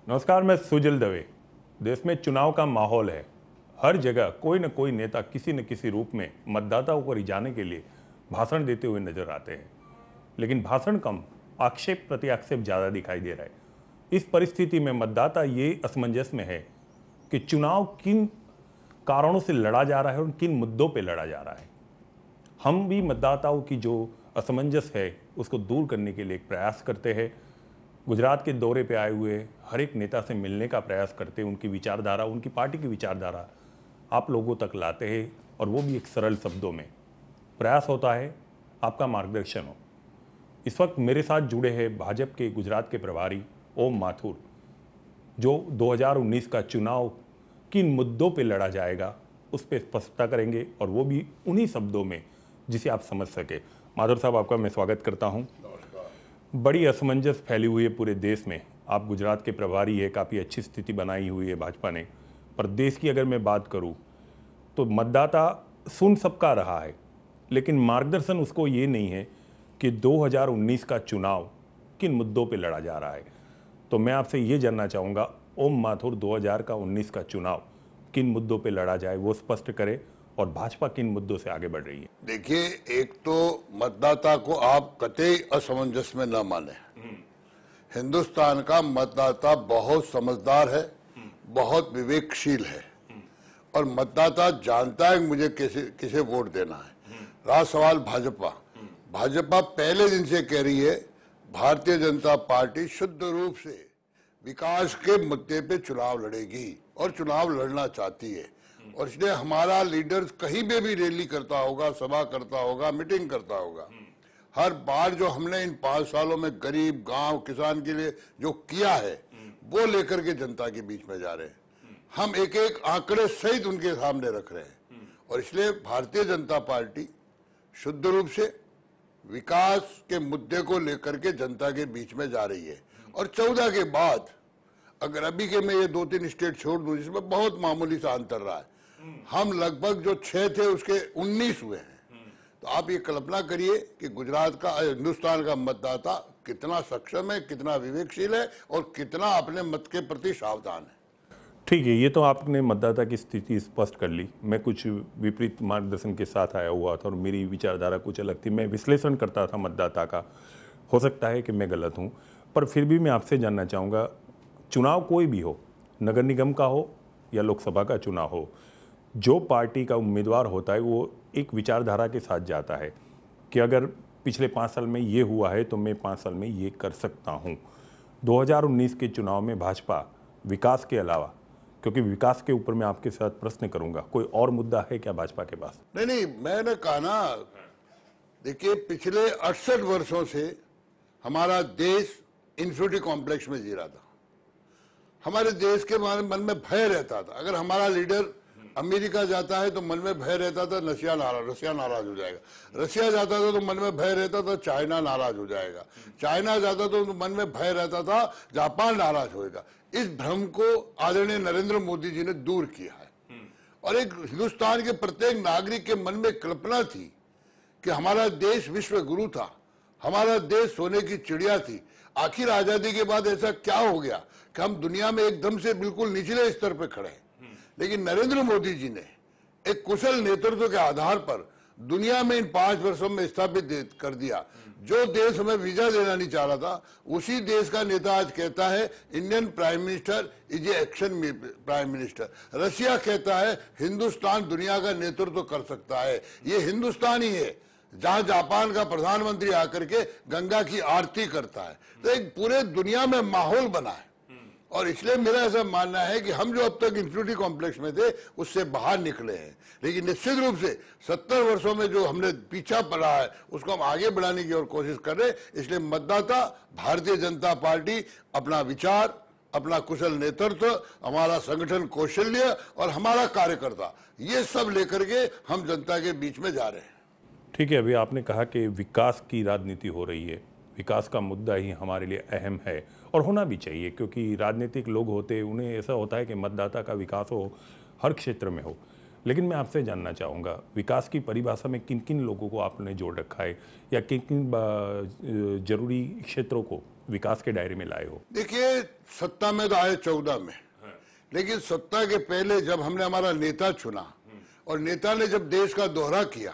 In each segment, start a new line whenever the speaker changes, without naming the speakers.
नमस्कार, मैं सुजल दवे। देश में चुनाव का माहौल है। हर जगह कोई न कोई नेता किसी न किसी रूप में मतदाताओं को रिझाने के लिए भाषण देते हुए नजर आते हैं, लेकिन भाषण कम, आक्षेप प्रति आक्षेप ज़्यादा दिखाई दे रहा है। इस परिस्थिति में मतदाता ये असमंजस में है कि चुनाव किन कारणों से लड़ा जा रहा है और किन मुद्दों पर लड़ा जा रहा है। हम भी मतदाताओं की जो असमंजस है उसको दूर करने के लिए एक प्रयास करते हैं। गुजरात के दौरे पे आए हुए हर एक नेता से मिलने का प्रयास करते हैं, उनकी विचारधारा, उनकी पार्टी की विचारधारा आप लोगों तक लाते हैं, और वो भी एक सरल शब्दों में। प्रयास होता है आपका मार्गदर्शन हो। इस वक्त मेरे साथ जुड़े हैं भाजपा के गुजरात के प्रभारी ओम माथुर, जो 2019 का चुनाव किन मुद्दों पे लड़ा जाएगा उस पर स्पष्टता करेंगे, और वो भी उन्हीं शब्दों में जिसे आप समझ सके। माथुर साहब, आपका मैं स्वागत करता हूँ। बड़ी असमंजस फैली हुई है पूरे देश में। आप गुजरात के प्रभारी है, काफ़ी अच्छी स्थिति बनाई हुई है भाजपा ने, पर देश की अगर मैं बात करूं तो मतदाता सुन सबका रहा है, लेकिन मार्गदर्शन उसको ये नहीं है कि 2019 का चुनाव किन मुद्दों पे लड़ा जा रहा है। तो मैं आपसे ये जानना चाहूँगा, ओम माथुर, 2019 का चुनाव किन मुद्दों पे लड़ा जाए वो स्पष्ट करें, और भाजपा किन मुद्दों से आगे बढ़ रही है।
देखिए, एक तो मतदाता को आप कतई असमंजस में न माने। हिंदुस्तान का मतदाता बहुत समझदार है, बहुत विवेकशील है, और मतदाता जानता है मुझे किसे वोट देना है। रहा सवाल भाजपा पहले दिन से कह रही है भारतीय जनता पार्टी शुद्ध रूप से विकास के मुद्दे पे चुनाव लड़ेगी और चुनाव लड़ना चाहती है। और इसलिए हमारा लीडर कहीं पे भी रैली करता होगा, सभा करता होगा, मीटिंग करता होगा, हर बार जो हमने इन 5 सालों में गरीब, गांव, किसान के लिए जो किया है वो लेकर के जनता के बीच में जा रहे हैं। हम एक एक आंकड़े सहित उनके सामने रख रहे हैं, और इसलिए भारतीय जनता पार्टी शुद्ध रूप से विकास के मुद्दे को लेकर के जनता के बीच में जा रही है। और 14 के बाद अगर अभी के मैं ये 2-3 स्टेट छोड़ दूं जिसमें बहुत मामूली सा अंतर रहा है, हम लगभग जो 6 थे उसके 19 हुए हैं। तो आप ये कल्पना करिए कि गुजरात का, हिंदुस्तान का मतदाता कितना सक्षम है, कितना विवेकशील है, और कितना अपने मत के प्रति सावधान है।
ठीक है, ये तो आपने मतदाता की स्थिति स्पष्ट कर ली। मैं कुछ विपरीत मार्गदर्शन के साथ आया हुआ था और मेरी विचारधारा कुछ अलग थी। मैं विश्लेषण करता था मतदाता का। हो सकता है कि मैं गलत हूँ, पर फिर भी मैं आपसे जानना चाहूँगा, चुनाव कोई भी हो, नगर निगम का हो या लोकसभा का चुनाव हो, जो पार्टी का उम्मीदवार होता है वो एक विचारधारा के साथ जाता है कि अगर पिछले 5 साल में ये हुआ है तो मैं 5 साल में ये कर सकता हूँ। 2019 के चुनाव में भाजपा विकास के अलावा, क्योंकि विकास के ऊपर मैं आपके साथ प्रश्न करूंगा, कोई और मुद्दा है क्या भाजपा के पास?
नहीं, मैंने कहा ना, देखिए, पिछले 68 वर्षों से हमारा देश इंफिनिटी कॉम्प्लेक्स में जी रहा था। हमारे देश के मन में भय रहता था। अगर हमारा लीडर अमेरिका जाता है तो मन में भय रहता था रशिया नाराज हो जाएगा। रशिया जाता था तो मन में भय रहता था चाइना नाराज हो जाएगा। चाइना जाता था तो मन में भय रहता था जापान नाराज होएगा। इस भ्रम को आदरणीय नरेंद्र मोदी जी ने दूर किया है, और एक हिंदुस्तान के प्रत्येक नागरिक के मन में कल्पना थी कि हमारा देश विश्व गुरु था, हमारा देश सोने की चिड़िया थी। आखिर आजादी के बाद ऐसा क्या हो गया कि हम दुनिया में एकदम से बिल्कुल निचले स्तर पर खड़े हैं। लेकिन नरेंद्र मोदी जी ने एक कुशल नेतृत्व के आधार पर दुनिया में इन 5 वर्षों में स्थापित कर दिया। जो देश हमें वीजा देना नहीं चाह रहा था, उसी देश का नेता आज कहता है Indian prime minister is a action prime minister. Russia कहता है हिंदुस्तान दुनिया का नेतृत्व कर सकता है। ये हिंदुस्तान ही है जहां जापान का प्रधानमंत्री आकर के गंगा की आरती करता है। तो एक पूरे दुनिया में माहौल बना है, और इसलिए मेरा ऐसा मानना है कि हम जो अब तक इंफिनिटी कॉम्प्लेक्स में थे उससे बाहर निकले हैं। लेकिन निश्चित रूप से 70 वर्षों में जो हमने पीछा पड़ा है उसको हम आगे बढ़ाने की और कोशिश कर रहे हैं। इसलिए मतदाता, भारतीय जनता पार्टी अपना विचार, अपना कुशल नेतृत्व, हमारा संगठन कौशल्य और हमारा कार्यकर्ता, ये सब लेकर के हम जनता के बीच में जा रहे हैं।
ठीक है, अभी आपने कहा कि विकास की राजनीति हो रही है। विकास का मुद्दा ही हमारे लिए अहम है और होना भी चाहिए, क्योंकि राजनीतिक लोग होते, उन्हें ऐसा होता है कि मतदाता का विकास हो, हर क्षेत्र में हो। लेकिन मैं आपसे जानना चाहूँगा, विकास की परिभाषा में किन किन लोगों को आपने जोड़ रखा है, या किन किन जरूरी क्षेत्रों को विकास के दायरे में लाए हो?
देखिए, सत्ता में तो आए 14 में, लेकिन सत्ता के पहले जब हमने हमारा नेता चुना और नेता ने जब देश का दौरा किया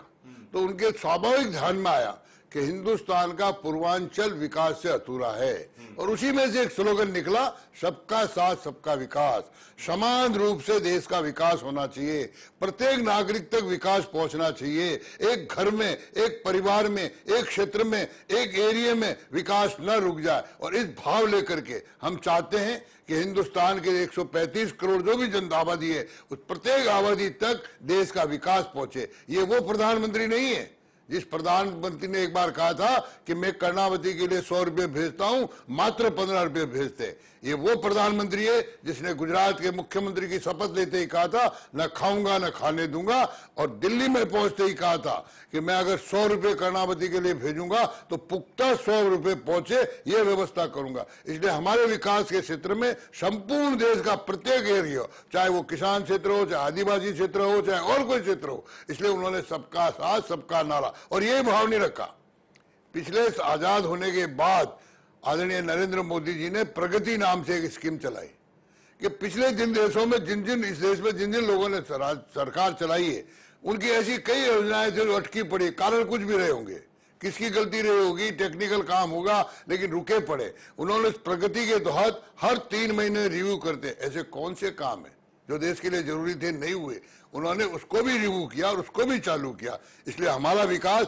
तो उनके स्वाभाविक ध्यान में आया कि हिंदुस्तान का पूर्वांचल विकास से अधूरा है, और उसी में से एक स्लोगन निकला, सबका साथ सबका विकास। समान रूप से देश का विकास होना चाहिए, प्रत्येक नागरिक तक विकास पहुंचना चाहिए। एक घर में, एक परिवार में, एक क्षेत्र में, एक एरिया में विकास न रुक जाए। और इस भाव लेकर के हम चाहते हैं कि हिंदुस्तान के 135 करोड़ जो भी जनता आबादी है, उस प्रत्येक आबादी तक देश का विकास पहुंचे। ये वो प्रधानमंत्री नहीं है जिस प्रधानमंत्री ने एक बार कहा था कि मैं कर्णावती के लिए 100 रुपये भेजता हूं, मात्र 15 रुपये भेजते। ये वो प्रधानमंत्री है जिसने गुजरात के मुख्यमंत्री की शपथ लेते ही कहा था, न खाऊंगा न खाने दूंगा, और दिल्ली में पहुंचते ही कहा था कि मैं अगर 100 रुपये कर्णावती के लिए भेजूंगा तो पुख्ता 100 रुपये पहुंचे, ये व्यवस्था करूंगा। इसलिए हमारे विकास के क्षेत्र में संपूर्ण देश का प्रत्येक एरिया, चाहे वो किसान क्षेत्र हो, चाहे आदिवासी क्षेत्र हो, चाहे और कोई क्षेत्र हो, इसलिए उन्होंने सबका साथ सबका नारा और ये भाव नहीं रखा। पिछले आजाद होने के बाद आदरणीय नरेंद्र मोदी जी ने प्रगति नाम से एक स्कीम चलाई कि पिछले जिन देशों में इस देश में जिन जिन लोगों ने सरकार चलाई है, उनकी ऐसी कई योजनाएं थी जो अटकी पड़ी, कारण कुछ भी रहे होंगे, किसकी गलती रही होगी, टेक्निकल काम होगा, लेकिन रुके पड़े। उन्होंने प्रगति के तहत हर 3 महीने रिव्यू करते, ऐसे कौन से काम है जो देश के लिए जरूरी थे नहीं हुए, उन्होंने उसको भी रिव्यू किया और उसको भी चालू किया। इसलिए हमारा विकास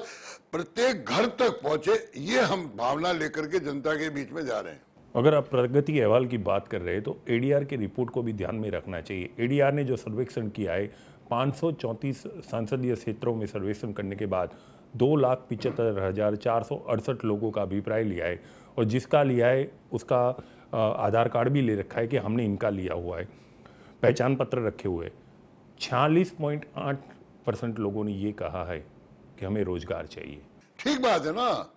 प्रत्येक घर तक पहुंचे, ये हम भावना लेकर के जनता के बीच में जा रहे हैं।
अगर आप प्रगति अहवाल की बात कर रहे हैं तो एडीआर की रिपोर्ट को भी ध्यान में रखना चाहिए। एडीआर ने जो सर्वेक्षण किया है, 534 संसदीय क्षेत्रों में सर्वेक्षण करने के बाद 2,75,468 लोगों का अभिप्राय लिया है, और जिसका लिया है उसका आधार कार्ड भी ले रखा है कि हमने इनका लिया हुआ है, पहचान पत्र रखे हुए। 46.8% लोगों ने ये कहा है कि हमें रोजगार चाहिए।
ठीक बात है ना।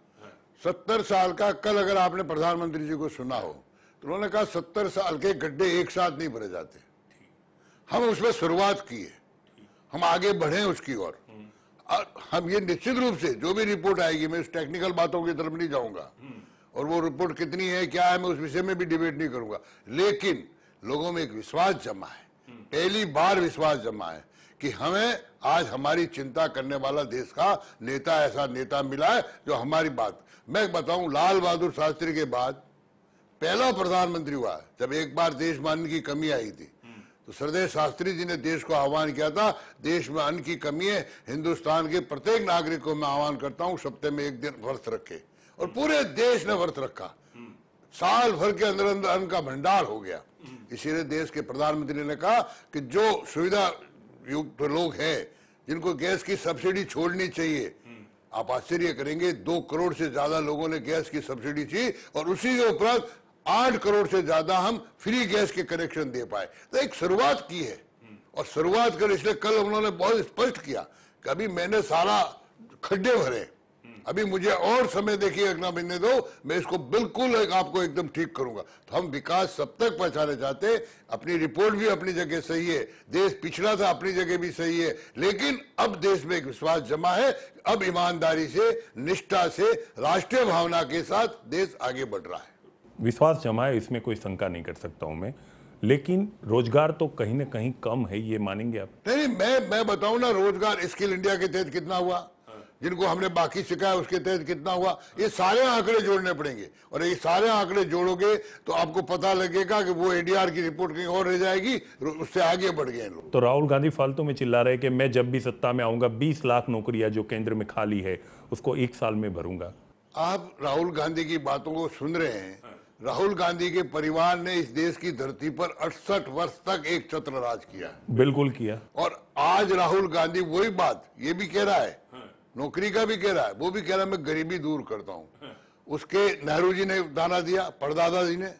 70 साल का, कल अगर आपने प्रधानमंत्री जी को सुना हो तो उन्होंने कहा 70 साल के गड्ढे एक साथ नहीं भरे जाते। हम उसमें शुरुआत की है, हम आगे बढ़े उसकी ओर। हम ये निश्चित रूप से जो भी रिपोर्ट आएगी, मैं उस टेक्निकल बातों की तरफ नहीं जाऊंगा, और वो रिपोर्ट कितनी है क्या है मैं उस विषय में भी डिबेट नहीं करूंगा, लेकिन लोगों में एक विश्वास जमा है, पहली बार विश्वास जमा है कि हमें आज हमारी चिंता करने वाला देश का नेता, ऐसा नेता मिला है जो हमारी बात। मैं बताऊं, लाल बहादुर शास्त्री के बाद पहला प्रधानमंत्री हुआ है जब एक बार देश में अन्न की कमी आई थी, तो सरदेव शास्त्री जी ने देश को आह्वान किया था, देश में अन्न की कमी है, हिंदुस्तान के प्रत्येक नागरिक को मैं आह्वान करता हूं सप्ताह में एक दिन व्रत रखे, और पूरे देश ने व्रत रखा। साल भर के अंदर अंदर अन्न का भंडार हो गया। इसीलिए देश के प्रधानमंत्री ने कहा कि जो सुविधा युक्त लोग हैं जिनको गैस की सब्सिडी छोड़नी चाहिए, आप आश्चर्य करेंगे 2 करोड़ से ज्यादा लोगों ने गैस की सब्सिडी दी, और उसी के उपरांत 8 करोड़ से ज्यादा हम फ्री गैस के कनेक्शन दे पाए। तो एक शुरुआत की है, और शुरुआत कर, इसलिए कल उन्होंने बहुत स्पष्ट किया कि अभी मैंने सारा खड्डे भरे, अभी मुझे और समय देखिए, अगला महीने दो, मैं इसको बिल्कुल आपको एकदम ठीक करूंगा। तो हम विकास सब तक पहुंचाने चाहते हैं। अपनी रिपोर्ट भी अपनी जगह सही है, देश पिछड़ा था अपनी जगह भी सही है, लेकिन अब देश में एक विश्वास जमा है, अब ईमानदारी से, निष्ठा से, राष्ट्रीय भावना के साथ देश आगे बढ़ रहा है।
विश्वास जमा है, इसमें कोई शंका नहीं कर सकता हूं मैं, लेकिन रोजगार तो कहीं ना कहीं कम है, ये मानेंगे आप?
नहीं, मैं बताऊं ना, रोजगार स्किल इंडिया के तहत कितना हुआ, जिनको हमने बाकी सिखाया उसके तहत कितना हुआ, ये सारे आंकड़े जोड़ने पड़ेंगे, और ये सारे आंकड़े जोड़ोगे तो आपको पता लगेगा कि वो एडीआर की रिपोर्ट कहीं और रह जाएगी, उससे आगे बढ़ गए लोग।
तो राहुल गांधी फालतू में चिल्ला रहे कि मैं जब भी सत्ता में आऊंगा 20 लाख नौकरियां जो केंद्र में खाली है उसको 1 साल में भरूंगा।
आप राहुल गांधी की बातों को सुन रहे हैं। राहुल गांधी के परिवार ने इस देश की धरती पर 68 वर्ष तक एक छत्र राज किया,
बिल्कुल किया, और
आज राहुल गांधी वही बात ये भी कह रहा है, नौकरी का भी कह रहा है, वो भी कह रहा है मैं गरीबी दूर करता हूँ। उसके नेहरू जी ने नारा दिया, परदादा जी ने,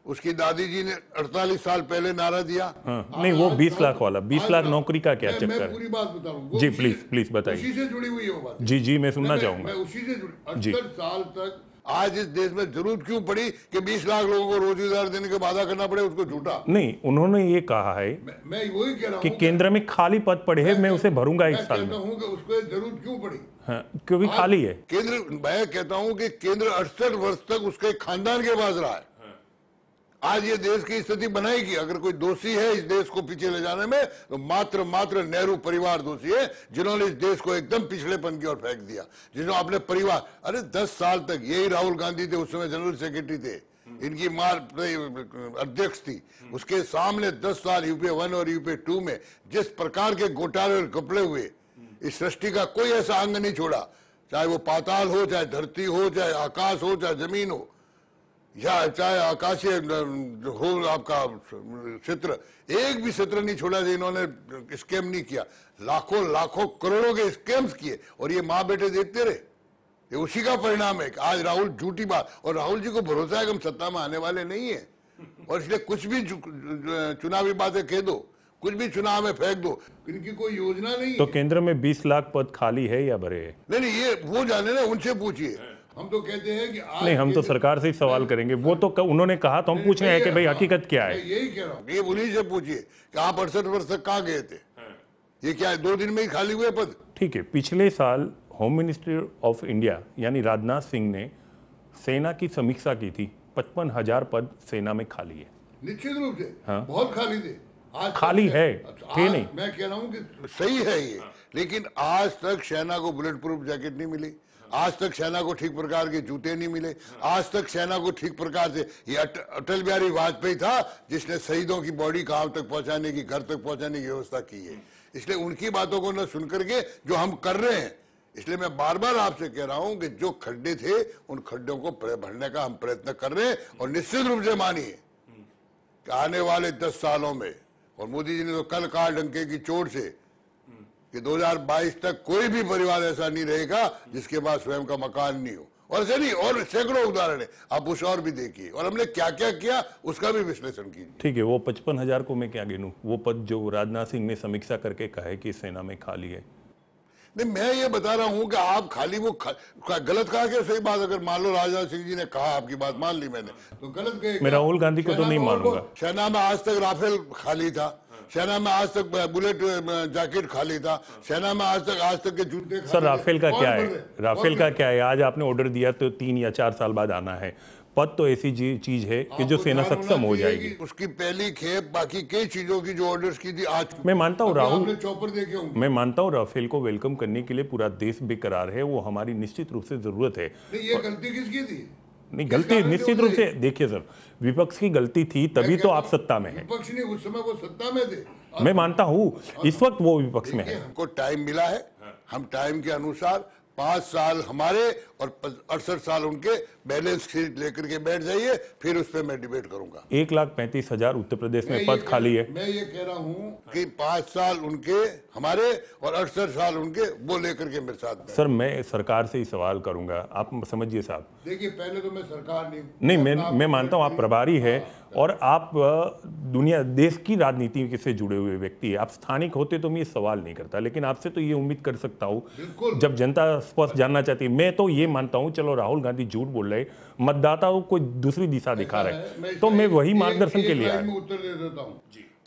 उसकी दादी जी ने 48 साल पहले नारा दिया।
नहीं, वो 20 लाख वाला, 20 लाख नौकरी का क्या चक्कर है?
मैं पूरी बात बता रहा हूँ
जी, प्लीज बताइए।
उसी से जुड़ी हुई है वो बात।
जी मैं सुनना चाहूंगा।
मैं उसी से जुड़ी, 68 साल तक आज इस देश में जरूरत क्यों पड़ी कि 20 लाख लोगों को रोजगार देने का वादा करना पड़े, उसको झूठा?
नहीं, उन्होंने ये कहा है
मैं वही कह रहा हूँ
कि केंद्र में खाली पद पड़े हैं, मैं उसे भरूंगा 1 साल में।
मैं कहता हूँ कि उसको जरूरत क्यों पड़ी?
हाँ, क्योंकि खाली है
केंद्र। मैं कहता हूँ कि केंद्र 68 वर्ष तक उसके खानदान के पास रहा है। आज ये देश की स्थिति बनाएगी। अगर कोई दोषी है इस देश को पीछे ले जाने में, तो मात्र नेहरू परिवार दोषी है, जिन्होंने इस देश को एकदम पिछड़ेपन की ओर फेंक दिया, जिन्होंने अपने परिवार। अरे 10 साल तक यही राहुल गांधी थे, उस समय जनरल सेक्रेटरी थे, इनकी मां अध्यक्ष थी। उसके सामने 10 साल यूपीए 1 और यूपीए 2 में जिस प्रकार के घोटाले और घपले हुए, इस सृष्टि का कोई ऐसा अंग नहीं छोड़ा, चाहे वो पाताल हो, चाहे धरती हो, चाहे आकाश हो, चाहे जमीन हो, या चाहे आकाशीय हो आपका क्षेत्र, एक भी क्षेत्र नहीं छोड़ा जो इन्होंने स्कैम नहीं किया। लाखों करोड़ों के स्कैम्स किए और ये माँ बेटे देखते रहे। ये उसी का परिणाम है कि आज राहुल झूठी बात, और राहुल जी को भरोसा है कि हम सत्ता में आने वाले नहीं है, और इसलिए कुछ भी चुनावी बातें कह दो, कुछ भी चुनाव में फेंक दो, इनकी कोई योजना नहीं
तो
है।
केंद्र में 20 लाख पद खाली है या भरे है?
नहीं, ये वो जाने ना, उनसे पूछिए। हम तो कहते हैं कि आज
नहीं, हम तो सरकार से ही सवाल करेंगे। वो तो उन्होंने कहा, तो हम पूछ रहे हैं कि भाई हकीकत क्या है।
यही कह रहा हूँ, ये उन्हीं से पूछिए कि आप 68 वर्ष तक कहाँ गए थे? ये क्या 2 दिन में ही खाली हुए पद?
ठीक है, पिछले साल होम मिनिस्टर ऑफ इंडिया यानी राजनाथ सिंह ने सेना की समीक्षा की थी। 55,000 पद सेना में खाली है।
निश्चित रूप से।
हाँ।
बहुत खाली थे। आज
खाली है, थे नहीं।
मैं कह रहा हूँ कि सही है ये, लेकिन आज तक सेना को बुलेट प्रूफ जैकेट नहीं मिली, आज तक सेना को ठीक प्रकार के जूते नहीं मिले, आज तक सेना को ठीक प्रकार से, ये अटल बिहारी वाजपेयी था जिसने शहीदों की बॉडी गांव तक पहुंचाने की, घर तक पहुंचाने की व्यवस्था की है। इसलिए उनकी बातों को न सुन करके जो हम कर रहे हैं, इसलिए मैं बार बार आपसे कह रहा हूं कि जो खड्डे थे उन खड्डों को भरने का हम प्रयत्न कर रहे हैं। और निश्चित रूप से मानिए कि आने वाले 10 सालों में, और मोदी जी ने तो कल कहा डंके की चोट से कि 2022 तक कोई भी परिवार ऐसा नहीं रहेगा जिसके पास स्वयं का मकान नहीं हो। और ऐसे नहीं, और सैकड़ों उदाहरण है, आप उस और भी देखिए, और हमने क्या क्या किया उसका भी विश्लेषण कीजिए।
ठीक है, वो 55,000 को मैं क्या गिनूं? वो पद जो राजनाथ सिंह ने समीक्षा करके कहा है कि सेना में खाली है।
नहीं, मैं ये बता रहा हूं कि आप खाली वो गलत कहा कि सही बात? अगर मान लो राजनाथ सिंह जी ने कहा, आपकी बात मान ली मैंने, तो गलत कहे।
मैं राहुल गांधी को तो नहीं मानूंगा।
सेना में आज तक राफेल खाली था, सेना में आज तक बुलेट जैकेट खाली था, सेना में आज तक के जूते।
सर, राफेल का क्या है? राफेल का क्या है? आज आपने ऑर्डर दिया तो 3 या 4 साल बाद आना है। पद तो ऐसी चीज है कि जो सेना सक्षम हो जाएगी।
उसकी पहली खेप, बाकी कई चीजों की जो ऑर्डर्स की थी आज।
मैं मानता हूँ राहुल,
चौपर देखे होंगे।
मैं मानता हूँ राफेल को वेलकम करने के लिए पूरा देश बेकरार है, वो हमारी निश्चित रूप से जरूरत है।
ये गलती किसकी थी?
नहीं, गलती निश्चित रूप से, देखिए सर, विपक्ष की गलती थी, तभी तो आप सत्ता में हैं।
विपक्ष नहीं, उस समय वो सत्ता में थे।
मैं मानता हूँ इस वक्त वो विपक्ष में है।
हमको टाइम मिला है, हम टाइम के अनुसार 5 साल हमारे और 68 साल उनके बैलेंस शीट लेकर के बैठ जाइए, फिर उस पर मैं डिबेट करूंगा।
1,35,000 उत्तर प्रदेश में पद खाली है।
मैं ये कह रहा हूँ कि 5 साल उनके हमारे और 68 साल उनके, वो लेकर के मेरे साथ।
सर, मैं सरकार से ही सवाल करूंगा, आप समझिए साहब।
देखिए, पहले तो मैं सरकार नहीं,
मैं मानता हूं आप प्रभारी है और आप दुनिया देश की राजनीति से जुड़े हुए व्यक्ति है। आप स्थानिक होते तो मैं ये सवाल नहीं करता, लेकिन आपसे तो ये उम्मीद कर सकता हूं, जब जनता स्पष्ट जानना चाहती है। मैं तो ये मानता हूं, चलो राहुल गांधी झूठ बोल रहे, मतदाताओं को दूसरी दिशा दिखा रहे, तो मैं वही मार्गदर्शन के लिए आया।
उत्तर दे देता हूँ।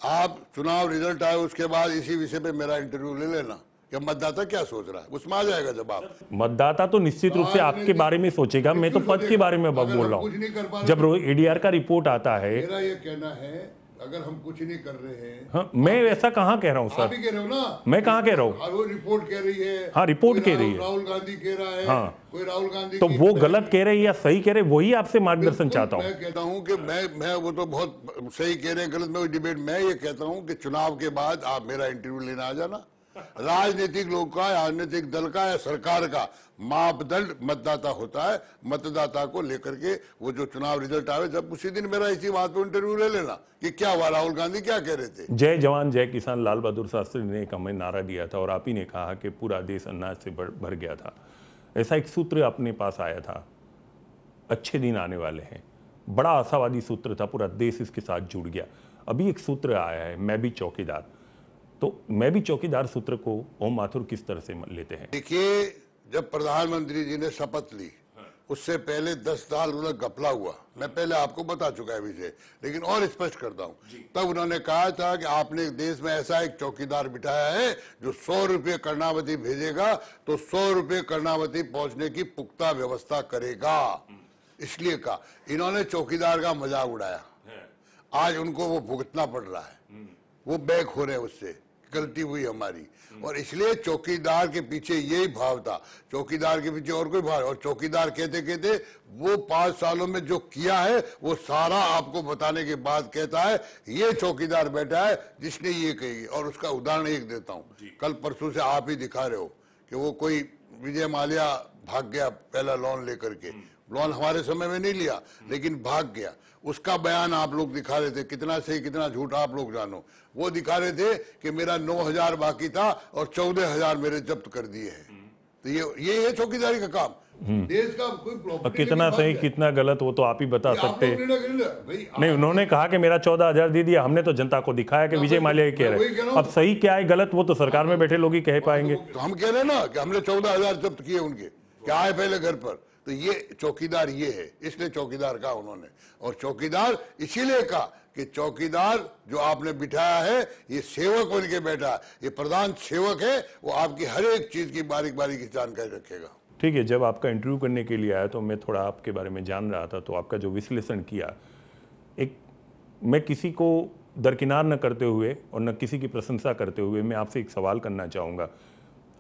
आप चुनाव रिजल्ट आए उसके बाद इसी विषय पे मेरा इंटरव्यू ले लेना कि मतदाता क्या सोच रहा है, उसमें आ जाएगा जवाब।
मतदाता तो निश्चित रूप से आपके बारे में सोचेगा, मैं तो पद के बारे में बोल रहा हूँ। जब एडीआर का रिपोर्ट आता है,
मेरा ये कहना है, अगर हम कुछ नहीं कर रहे हैं।
हाँ, मैं ऐसा कहाँ कह रहा हूँ सर?
आप ही कह रहे हो ना।
मैं कहाँ कह रहा हूँ?
वो रिपोर्ट कह रही है।
हाँ, रिपोर्ट कह रही है।
राहुल गांधी कह रहा है।
हाँ,
कोई राहुल गांधी
तो वो गलत कह रहे हैं या सही कह रहे हैं, वही आपसे मार्गदर्शन चाहता हूँ।
मैं कहता हूँ कि मैं वो तो बहुत सही कह रहे हैं, गलत में डिबेट। मैं ये कहता हूँ कि चुनाव के बाद आप मेरा इंटरव्यू लेने आ जाना। राजनीतिक लोग का, राजनीतिक दल का या सरकार का मापदंड मतदाता होता है। मतदाता को लेकर के वो जो चुनाव रिजल्ट आवे, जब उसी दिन मेरा इसी बात पे इंटरव्यू ले लेना कि क्या हुआ, राहुल गांधी क्या कह रहे थे।
जय जवान जय किसान लाल बहादुर शास्त्री ने एक हमें नारा दिया था और आप ही ने कहा कि पूरा देश अनाज से भर गया था। ऐसा एक सूत्र अपने पास आया था, अच्छे दिन आने वाले हैं। बड़ा आशावादी सूत्र था, पूरा देश इसके साथ जुड़ गया। अभी एक सूत्र आया है, मैं भी चौकीदार। तो मैं भी चौकीदार सूत्र को ओम माथुर किस तरह से लेते हैं?
देखिए, जब प्रधानमंत्री जी ने शपथ ली उससे पहले 10 साल उन्होंने घपला हुआ, मैं पहले आपको बता चुका है विषय, लेकिन और स्पष्ट करता हूं। तब उन्होंने कहा था कि आपने देश में ऐसा एक चौकीदार बिठाया है जो 100 रुपये कर्णावती भेजेगा तो 100 रुपये कर्णावती पहुंचने की पुख्ता व्यवस्था करेगा। इसलिए कहा, इन्होंने चौकीदार का मजाक उड़ाया, आज उनको वो भुगतना पड़ रहा है, वो बैक हो रहे हैं, उससे गलती हुई हमारी। और इसलिए चौकीदार के पीछे यही भाव था, चौकीदार के पीछे और कोई भाव। और चौकीदार कहते कहते वो 5 सालों में जो किया है वो सारा आपको बताने के बाद कहता है ये चौकीदार बैठा है जिसने ये कही। और उसका उदाहरण एक देता हूं, कल परसों से आप ही दिखा रहे हो कि वो कोई विजय माल्या भाग गया पहला लोन लेकर के, लोन हमारे समय में नहीं लिया लेकिन भाग गया, उसका बयान आप लोग दिखा रहे थे, कितना सही कितना झूठ आप लोग जानो। वो दिखा रहे थे कि मेरा 9,000 बाकी था और 14,000 मेरे जब्त कर दिए हैं। तो ये है चौकीदारी का काम। देश का कोई प्रॉपर्टी
कितना सही कितना गलत वो तो आप ही बता सकते हैं। नहीं,
आप
उन्होंने कहा कि मेरा 14,000 दे दिया, हमने तो जनता को दिखाया कि विजय माल्या कह रहे हैं। अब सही क्या है गलत वो तो सरकार में बैठे लोग ही कह पाएंगे।
तो हम कह रहे हैं ना कि हमने 14,000 जब्त किए उनके, क्या है पहले घर पर। तो ये चौकीदार ये है, इसलिए चौकीदार कहा उन्होंने। और चौकीदार इसीलिए कहा कि चौकीदार जो आपने बिठाया है ये सेवक बन के बैठा है, ये प्रधान सेवक है, वो आपकी हर एक चीज की बारीक बारीक की जानकारी रखेगा।
ठीक है, जब आपका इंटरव्यू करने के लिए आया तो मैं थोड़ा आपके बारे में जान रहा था, तो आपका जो विश्लेषण किया, एक मैं किसी को दरकिनार न करते हुए और न किसी की प्रशंसा करते हुए मैं आपसे एक सवाल करना चाहूँगा।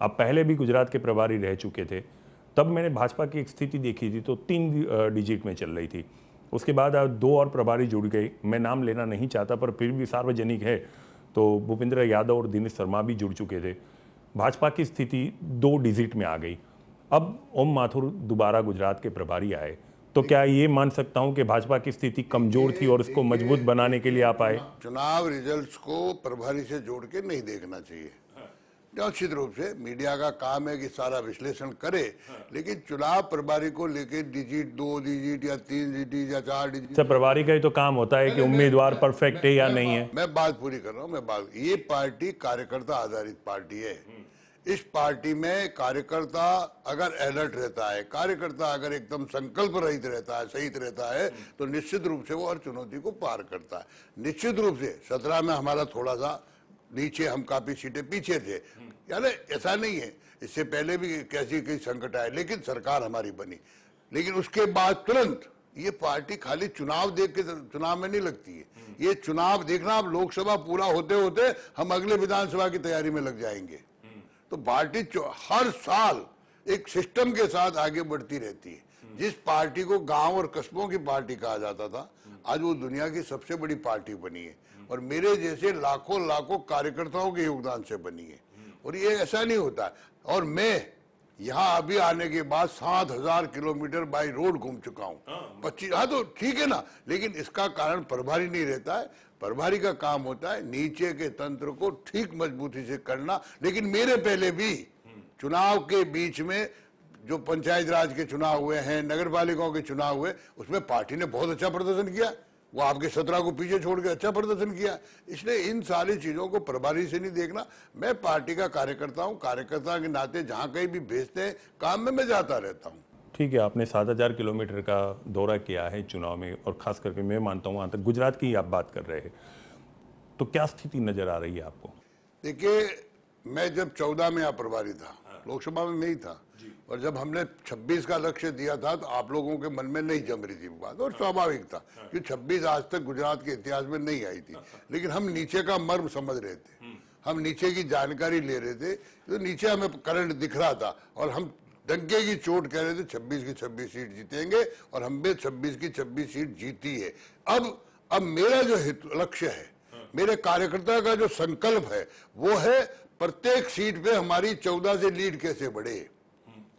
आप पहले भी गुजरात के प्रभारी रह चुके थे, तब मैंने भाजपा की एक स्थिति देखी थी तो 3 डिजिट में चल रही थी। उसके बाद 2 और प्रभारी जुड़ गए, मैं नाम लेना नहीं चाहता पर फिर भी सार्वजनिक है, तो भूपेंद्र यादव और दिनेश शर्मा भी जुड़ चुके थे। भाजपा की स्थिति 2 डिजिट में आ गई। अब ओम माथुर दोबारा गुजरात के प्रभारी आए, तो क्या ये मान सकता हूं कि भाजपा की स्थिति कमजोर थी और उसको मजबूत बनाने के लिए आप आए?
चुनाव रिजल्ट्स को प्रभारी से जोड़ के नहीं देखना चाहिए। निश्चित रूप से मीडिया का काम है कि सारा विश्लेषण करे, लेकिन चुनाव प्रभारी को लेके डिजिट 2 डिजिट या 3 डिजिट या 4 डिजिट,
प्रभारी का ही तो काम होता है कि उम्मीदवार परफेक्ट है या नहीं है।
मैं बात पूरी कर रहा हूँ। ये पार्टी कार्यकर्ता आधारित पार्टी है। इस पार्टी में कार्यकर्ता अगर अलर्ट रहता है, कार्यकर्ता अगर एकदम संकल्प रहित रहता है, सहित रहता है, तो निश्चित रूप से वो हर चुनौती को पार करता है। निश्चित रूप से 17 में हमारा थोड़ा सा नीचे, हम काफी सीटें पीछे थे, यानी ऐसा नहीं है, इससे पहले भी कैसी कई संकट आए, लेकिन सरकार हमारी बनी। लेकिन उसके बाद तुरंत ये पार्टी खाली चुनाव देख के चुनाव में नहीं लगती है। ये चुनाव देखना, अब लोकसभा पूरा होते होते हम अगले विधानसभा की तैयारी में लग जाएंगे। तो पार्टी हर साल एक सिस्टम के साथ आगे बढ़ती रहती है। जिस पार्टी को गांव और कस्बों की पार्टी कहा जाता था, आज वो दुनिया की सबसे बड़ी पार्टी बनी है और मेरे जैसे लाखों लाखों कार्यकर्ताओं के योगदान से बनी है। और ये ऐसा नहीं होता। और मैं यहाँ अभी आने के बाद 7,000 किलोमीटर बाई रोड घूम चुका हूँ। 25, हाँ तो ठीक है ना, लेकिन इसका कारण प्रभारी नहीं रहता है। प्रभारी का काम होता है नीचे के तंत्र को ठीक मजबूती से करना। लेकिन मेरे पहले भी चुनाव के बीच में जो पंचायत राज के चुनाव हुए हैं, नगर पालिकाओं के चुनाव हुए, उसमें पार्टी ने बहुत अच्छा प्रदर्शन किया। वो आपके 17 को पीछे छोड़ के अच्छा प्रदर्शन किया। इसलिए इन सारी चीजों को प्रभारी से नहीं देखना। मैं पार्टी का कार्यकर्ता हूँ, कार्यकर्ता के नाते जहाँ कहीं भी भेजते हैं काम में मैं जाता रहता हूँ।
ठीक है, आपने 7,000 किलोमीटर का दौरा किया है चुनाव में, और खास करके मैं मानता हूँ वहाँ तक गुजरात की आप बात कर रहे हैं, तो क्या स्थिति नजर आ रही है आपको?
देखिए, मैं जब 14 में यहाँ प्रभारी था, लोकसभा में नहीं था, और जब हमने 26 का लक्ष्य दिया था तो आप लोगों के मन में नहीं जम रही थी बात, और स्वाभाविक था कि 26 आज तक गुजरात के इतिहास में नहीं आई थी। लेकिन हम नीचे का मर्म समझ रहे थे, हम नीचे की जानकारी ले रहे थे, तो नीचे हमें करंट दिख रहा था और हम डंके की चोट कह रहे थे 26 की 26 सीट जीतेंगे, और हमने 26 की 26 सीट जीती है। अब मेरा जो लक्ष्य है, मेरे कार्यकर्ता का जो संकल्प है, वो है प्रत्येक सीट पे हमारी 14 से लीड कैसे बढ़े,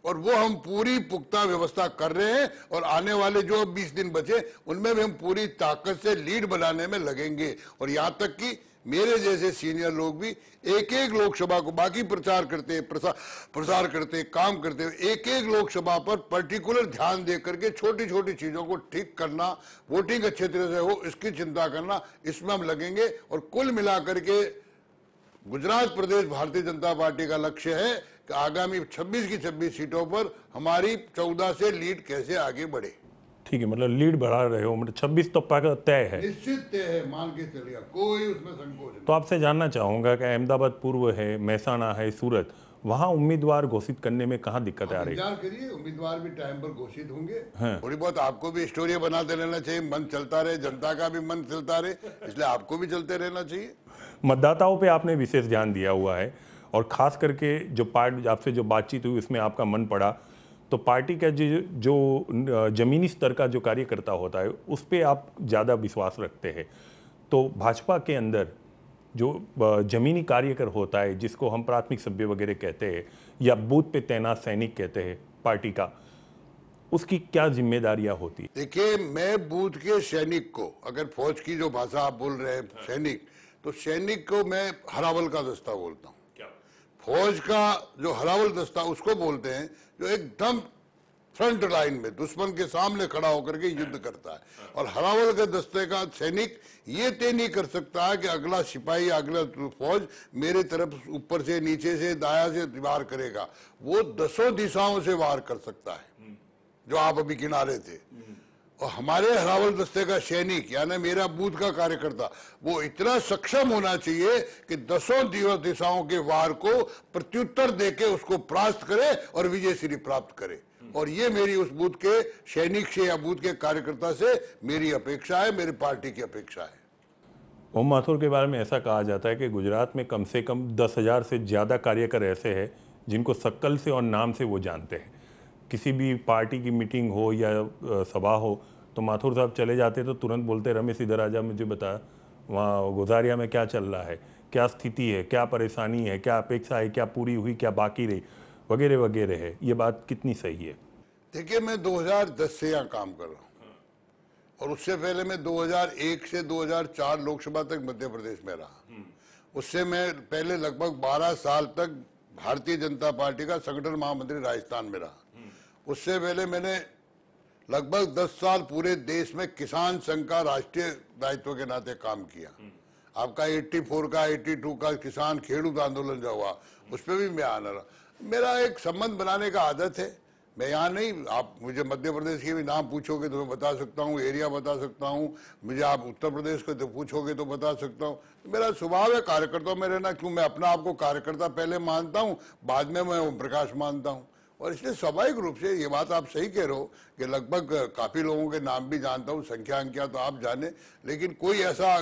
और वो हम पूरी पुख्ता व्यवस्था कर रहे हैं। और आने वाले जो 20 दिन बचे उनमें भी हम पूरी ताकत से लीड बनाने में लगेंगे। और यहाँ तक कि मेरे जैसे सीनियर लोग भी एक एक लोकसभा को, बाकी प्रचार करते प्रसार करते काम करते हुए, एक एक लोकसभा पर पर्टिकुलर ध्यान दे करके छोटी छोटी चीजों को ठीक करना, वोटिंग अच्छे तरह से हो इसकी चिंता करना, इसमें हम लगेंगे। और कुल मिलाकर के गुजरात प्रदेश भारतीय जनता पार्टी का लक्ष्य है कि आगामी 26 की 26 सीटों पर हमारी 14 से लीड कैसे आगे बढ़े।
ठीक है, मतलब लीड बढ़ा रहे हो, मतलब 26 तो पक्का तय है,
निश्चित तय है, मान के चलिए, कोई उसमें संकोच नहीं।
तो आपसे जानना चाहूंगा कि अहमदाबाद पूर्व है, महसाना है, सूरत, वहाँ उम्मीदवार घोषित करने में कहाँ दिक्कत आ रही है?
इंतजार करिए, उम्मीदवार भी टाइम पर घोषित होंगे।
हाँ।
थोड़ी बहुत आपको भी स्टोरी बनाते रहना चाहिए, मन चलता रहे, जनता का भी मन चलता रहे, इसलिए आपको भी चलते रहना चाहिए।
मतदाताओं पे आपने विशेष ध्यान दिया हुआ है, और खास करके जो पार्टी आपसे जो बातचीत हुई उसमें आपका मन पड़ा, तो पार्टी का जो जमीनी स्तर का जो कार्यकर्ता होता है उस पर आप ज़्यादा विश्वास रखते हैं। तो भाजपा के अंदर जो जमीनी कार्यकर होता है, जिसको हम प्राथमिक सभ्य वगैरह कहते हैं या बूथ पे तैनात सैनिक कहते हैं पार्टी का, उसकी क्या जिम्मेदारियां होती है?
देखिए, मैं बूथ के सैनिक को, अगर फौज की जो भाषा आप बोल रहे हैं सैनिक, तो सैनिक को मैं हरावल का दस्ता बोलता हूँ। फौज का जो हरावल दस्ता उसको बोलते हैं जो एकदम फ्रंट लाइन में दुश्मन के सामने खड़ा होकर के युद्ध करता है। और हरावल के दस्ते का सैनिक ये तय नहीं कर सकता है कि अगला सिपाही, अगला फौज मेरे तरफ ऊपर से, नीचे से, दाया से वार करेगा। वो 10 दिशाओं से वार कर सकता है, जो आप अभी किनारे थे। और हमारे हरावल दस्ते का सैनिक यानी मेरा बूथ का कार्यकर्ता, वो इतना सक्षम होना चाहिए कि 10 दिशाओं के वार को प्रत्युत्तर देके उसको परास्त करे और विजय श्री प्राप्त करे। और ये मेरी उस बूथ के सैनिक से या बूथ के कार्यकर्ता से मेरी अपेक्षा है, मेरी पार्टी की अपेक्षा है।
ओम माथुर के बारे में ऐसा कहा जाता है कि गुजरात में कम से कम 10,000 से ज़्यादा कार्यकर ऐसे हैं जिनको शक्ल से और नाम से वो जानते हैं। किसी भी पार्टी की मीटिंग हो या सभा हो तो माथुर साहब चले जाते तो तुरंत बोलते, रमेश इधर आजा, मुझे बता वहाँ गोजारिया में क्या चल रहा है, क्या स्थिति है, क्या परेशानी है, क्या अपेक्षा है, क्या पूरी हुई, क्या बाकी रही, वगैरह वगैरह है। ये बात कितनी सही है?
देखिए, मैं 2010 से यहाँ काम कर रहा हूँ और उससे पहले मैं 2001 से 2004 लोकसभा तक मध्य प्रदेश में रहा। उससे मैं पहले लगभग 12 साल तक भारतीय जनता पार्टी का संगठन महामंत्री राजस्थान में रहा। उससे पहले मैंने लगभग 10 साल पूरे देश में किसान संघ का राष्ट्रीय दायित्व के नाते काम किया। आपका 84 का 82 का किसान खेडूत आंदोलन जो हुआ उस पर भी मैं आना रहा। मेरा एक संबंध बनाने का आदत है। मैं यहाँ नहीं, आप मुझे मध्य प्रदेश के भी नाम पूछोगे तो मैं बता सकता हूँ, एरिया बता सकता हूँ। मुझे आप उत्तर प्रदेश को तो पूछोगे तो बता सकता हूँ। मेरा स्वभाव है कार्यकर्ताओं में रहना। क्यों, मैं अपना आपको कार्यकर्ता पहले मानता हूँ, बाद में मैं ओम प्रकाश मानता हूँ। और इसलिए स्वाभाविक रूप से ये बात आप सही कह रहे हो कि लगभग काफ़ी लोगों के नाम भी जानता हूँ, संख्या अंख्या तो आप जाने, लेकिन कोई ऐसा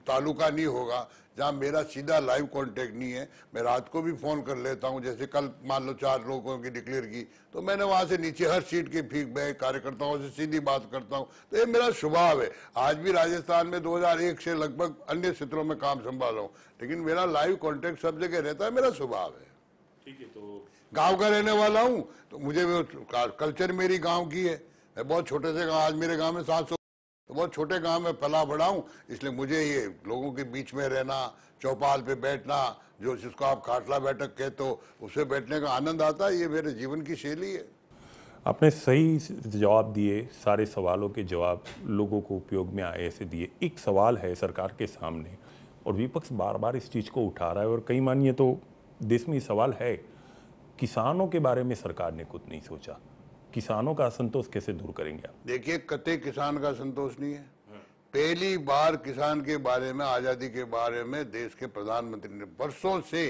तालुका नहीं होगा जहाँ मेरा सीधा लाइव कांटेक्ट नहीं है। मैं रात को भी फ़ोन कर लेता हूँ, जैसे कल मान लो 4 लोगों की डिक्लेयर की तो मैंने वहाँ से नीचे हर सीट के फीक बैग कार्यकर्ताओं से सीधी बात करता हूँ। तो ये मेरा स्वभाव है। आज भी राजस्थान में 2001 से लगभग अन्य क्षेत्रों में काम संभाला हूँ, लेकिन मेरा लाइव कॉन्टेक्ट सब जगह रहता है, मेरा स्वभाव है।
ठीक है, तो
गांव का रहने वाला हूँ तो मुझे कल्चर मेरी गांव की है। मैं बहुत छोटे से गांव, आज मेरे गांव में 700, तो बहुत छोटे गांव में पला बड़ा हूँ, इसलिए मुझे ये लोगों के बीच में रहना, चौपाल पे बैठना, जो जिसको आप खाटला बैठक कहते हो, उससे बैठने का आनंद आता है। ये मेरे जीवन की शैली है।
आपने सही जवाब दिए, सारे सवालों के जवाब लोगों को उपयोग में आए ऐसे दिए। एक सवाल है सरकार के सामने और विपक्ष बार बार इस चीज़ को उठा रहा है, और कई मानिए तो देश में ये सवाल है, किसानों के बारे में सरकार ने कुछ नहीं सोचा। किसानों का असंतोष कैसे दूर करेंगे आप?
देखिए, कतई किसान का संतोष नहीं है। पहली बार किसान के बारे में, आजादी के बारे में देश के प्रधानमंत्री ने, वर्षों से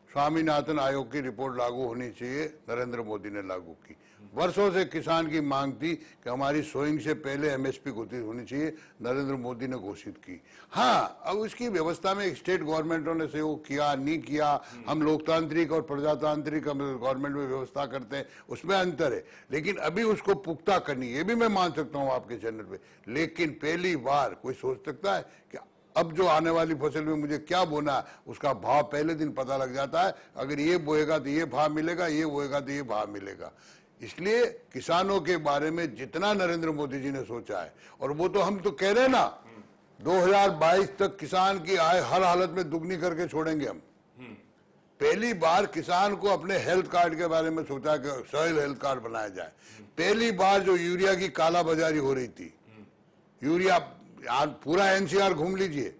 स्वामीनाथन आयोग की रिपोर्ट लागू होनी चाहिए, नरेंद्र मोदी ने लागू की। वर्षों से किसान की मांग थी कि हमारी सोइंग से पहले एमएसपी घोषित होनी चाहिए, नरेंद्र मोदी ने घोषित की। हाँ, अब उसकी व्यवस्था में स्टेट गवर्नमेंटों ने से वो किया नहीं किया, हम लोकतांत्रिक और प्रजातांत्रिक गवर्नमेंट में व्यवस्था करते हैं, उसमें अंतर है। लेकिन अभी उसको पुख्ता करनी, ये भी मैं मान सकता हूँ आपके चैनल पे। लेकिन पहली बार कोई सोच सकता है कि अब जो आने वाली फसल में मुझे क्या बोना है उसका भाव पहले दिन पता लग जाता है। अगर ये बोएगा तो ये भाव मिलेगा, ये बोएगा तो ये भाव मिलेगा। इसलिए किसानों के बारे में जितना नरेंद्र मोदी जी ने सोचा है, और वो तो हम तो कह रहे हैं ना, 2022 तक किसान की आय हर हालत में दुगनी करके छोड़ेंगे हम। पहली बार किसान को अपने हेल्थ कार्ड के बारे में सोचा कि सॉइल हेल्थ कार्ड बनाया जाए। पहली बार जो यूरिया की कालाबाजारी हो रही थी, यूरिया, आज पूरा एनसीआर घूम लीजिए,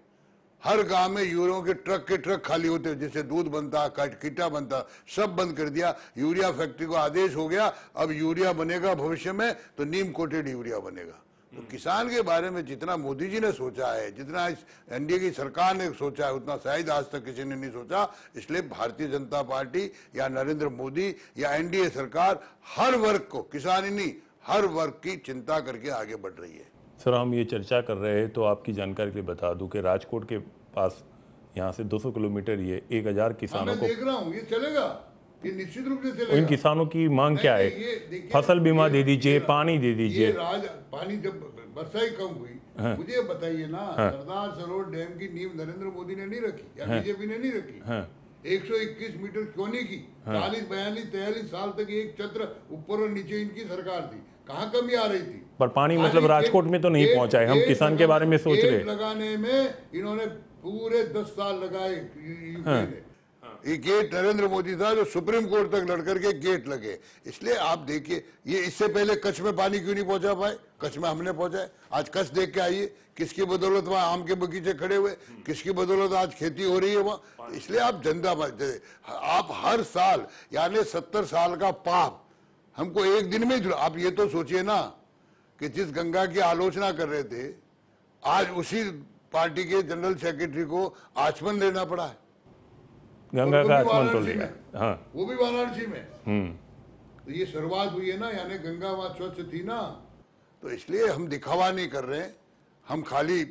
हर गांव में यूरिया के ट्रक खाली होते, जिससे दूध बनता, किटा बनता, सब बंद कर दिया। यूरिया फैक्ट्री को आदेश हो गया, अब यूरिया बनेगा भविष्य में तो नीम कोटेड यूरिया बनेगा। तो किसान के बारे में जितना मोदी जी ने सोचा है, जितना इस एनडीए की सरकार ने सोचा है, उतना शायद आज तक किसी ने नहीं सोचा। इसलिए भारतीय जनता पार्टी या नरेंद्र मोदी या एनडीए सरकार हर वर्ग को, किसान ही नहीं, हर वर्ग की चिंता करके आगे बढ़ रही है।
सर, हम ये चर्चा कर रहे हैं तो आपकी जानकारी के लिए बता दूं कि राजकोट के पास यहाँ से 200 किलोमीटर ये 1000 किसानों को,
देख रहा हूँ, ये चलेगा, ये निश्चित रूप से चलेगा।
इन किसानों की मांग क्या है? फसल बीमा दे दीजिए, पानी दे दीजिए।
पानी जब वर्षा ही कम हुई, मुझे बताइए ना, सरदार सरोवर डैम की नींव नरेंद्र मोदी ने नहीं रखी या बीजेपी ने नहीं रखी? 121 मीटर क्यों नहीं की? 40, 42, 43 साल तक एक छत्र ऊपर और नीचे इनकी सरकार थी, कहाँ कमी आ रही थी?
पर पानी मतलब राजकोट में तो नहीं पहुंचा है। हम किसान के बारे में सोच रहे।
लगाने में इन्होंने पूरे 10 साल लगाए यूपी ने। ये गेट नरेंद्र मोदी था जो सुप्रीम कोर्ट तक लड़कर के गेट लगे। इसलिए आप देखिए, ये इससे पहले कच्छ में पानी क्यों नहीं पहुंचा पाए? कच्छ में हमने पहुंचाए। आज कच्छ देख के आइए, किसकी बदौलत वहां आम के बगीचे खड़े हुए, किसकी बदौलत आज खेती हो रही है वहां। इसलिए आप जनता, आप हर साल यानी 70 साल का पाप हमको एक दिन में, आप ये तो सोचिए ना कि जिस गंगा की आलोचना कर रहे थे, आज उसी पार्टी के जनरल सेक्रेटरी को आचमन लेना पड़ा है।
गंगा का आचमन तो लिया, हाँ,
वो भी वाराणसी में। तो ये शुरुआत हुई है ना, यानी गंगा वहां स्वच्छ थी ना। तो इसलिए हम दिखावा नहीं कर रहे हैं, हम खाली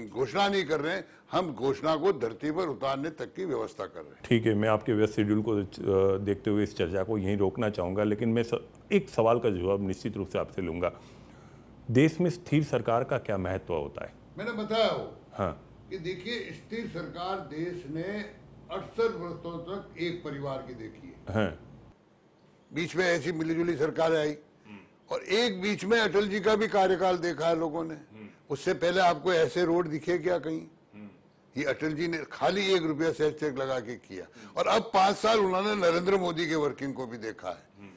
घोषणा नहीं कर रहे हैं, हम घोषणा को धरती पर उतारने तक की व्यवस्था कर रहे हैं।
ठीक है, मैं आपके व्यस्त शेड्यूल को देखते हुए इस चर्चा को यहीं रोकना चाहूँगा, लेकिन मैं एक सवाल का जवाब निश्चित रूप से आपसे लूँगा। देश में स्थिर सरकार का क्या महत्व होता है?
मैंने बताया हो,
हाँ,
कि देखिए, स्थिर सरकार देश ने 68 वर्षों तक एक परिवार की देखी है।
हाँ।
बीच में ऐसी मिलीजुली सरकार आई, और एक बीच में अटल जी का भी कार्यकाल देखा है लोगों ने। उससे पहले आपको ऐसे रोड दिखे क्या कहीं? ये अटल जी ने खाली 1 रुपया सेस टैक्स लगा के किया, और अब 5 साल उन्होंने नरेंद्र मोदी के वर्किंग को भी देखा है।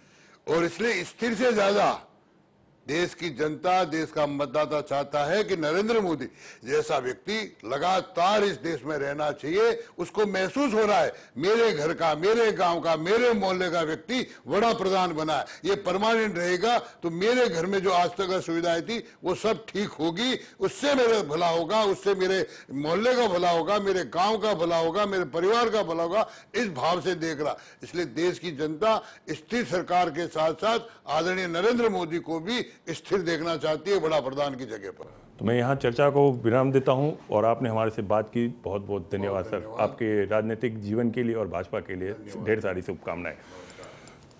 और इसलिए स्थिर से ज्यादा देश की जनता, देश का मतदाता चाहता है कि नरेंद्र मोदी जैसा व्यक्ति लगातार इस देश में रहना चाहिए। उसको महसूस हो रहा है मेरे घर का, मेरे गांव का, मेरे मोहल्ले का व्यक्ति बड़ा प्रधान बना है, ये परमानेंट रहेगा, तो मेरे घर में जो आज तक सुविधाएं थी वो सब ठीक होगी, उससे मेरा भला होगा, उससे मेरे मोहल्ले का भला होगा, मेरे गाँव का भला होगा, मेरे परिवार का भला होगा, इस भाव से देख रहा। इसलिए देश की जनता स्थिर सरकार के साथ साथ आदरणीय नरेंद्र मोदी को भी स्थिर देखना चाहती है, बड़ा प्रधान की जगह पर।
तो मैं यहाँ चर्चा को विराम देता हूँ, और आपने हमारे से बात की, बहुत बहुत धन्यवाद सर। आपके राजनीतिक जीवन के लिए और भाजपा के लिए ढेर सारी शुभकामनाएं।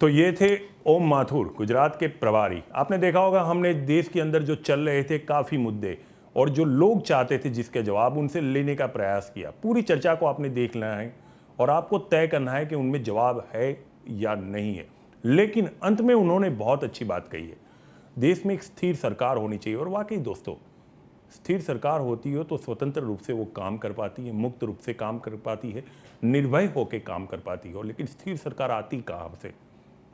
तो ये थे ओम माथुर, गुजरात के प्रभारी। आपने देखा होगा, हमने देश के अंदर जो चल रहे थे काफ़ी मुद्दे, और जो लोग चाहते थे जिसके जवाब, उनसे लेने का प्रयास किया। पूरी चर्चा को आपने देखना है और आपको तय करना है कि उनमें जवाब है या नहीं है। लेकिन अंत में उन्होंने बहुत अच्छी बात कही है, देश में एक स्थिर सरकार होनी चाहिए। और वाकई दोस्तों, स्थिर सरकार होती हो तो स्वतंत्र रूप से वो काम कर पाती है, मुक्त रूप से काम कर पाती है, निर्भय होकर काम कर पाती है। लेकिन स्थिर सरकार आती कहाँ से?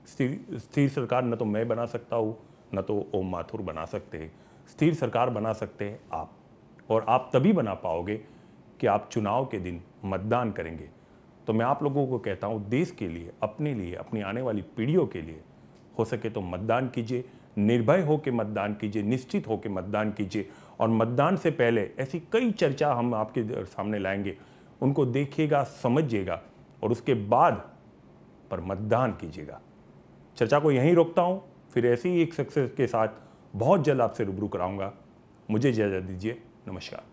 स्थिर सरकार न तो मैं बना सकता हूँ, न तो ओम माथुर बना सकते हैं। स्थिर सरकार बना सकते हैं आप, और आप तभी बना पाओगे कि आप चुनाव के दिन मतदान करेंगे। तो मैं आप लोगों को कहता हूँ, देश के लिए, अपने लिए, अपनी आने वाली पीढ़ियों के लिए हो सके तो मतदान कीजिए, निर्भय होकर मतदान कीजिए, निश्चित होकर मतदान कीजिए। और मतदान से पहले ऐसी कई चर्चा हम आपके सामने लाएंगे, उनको देखिएगा, समझिएगा, और उसके बाद पर मतदान कीजिएगा। चर्चा को यहीं रोकता हूं, फिर ऐसे ही एक सक्सेस के साथ बहुत जल्द आपसे रूबरू कराऊंगा। मुझे इजाज़त दीजिए, नमस्कार।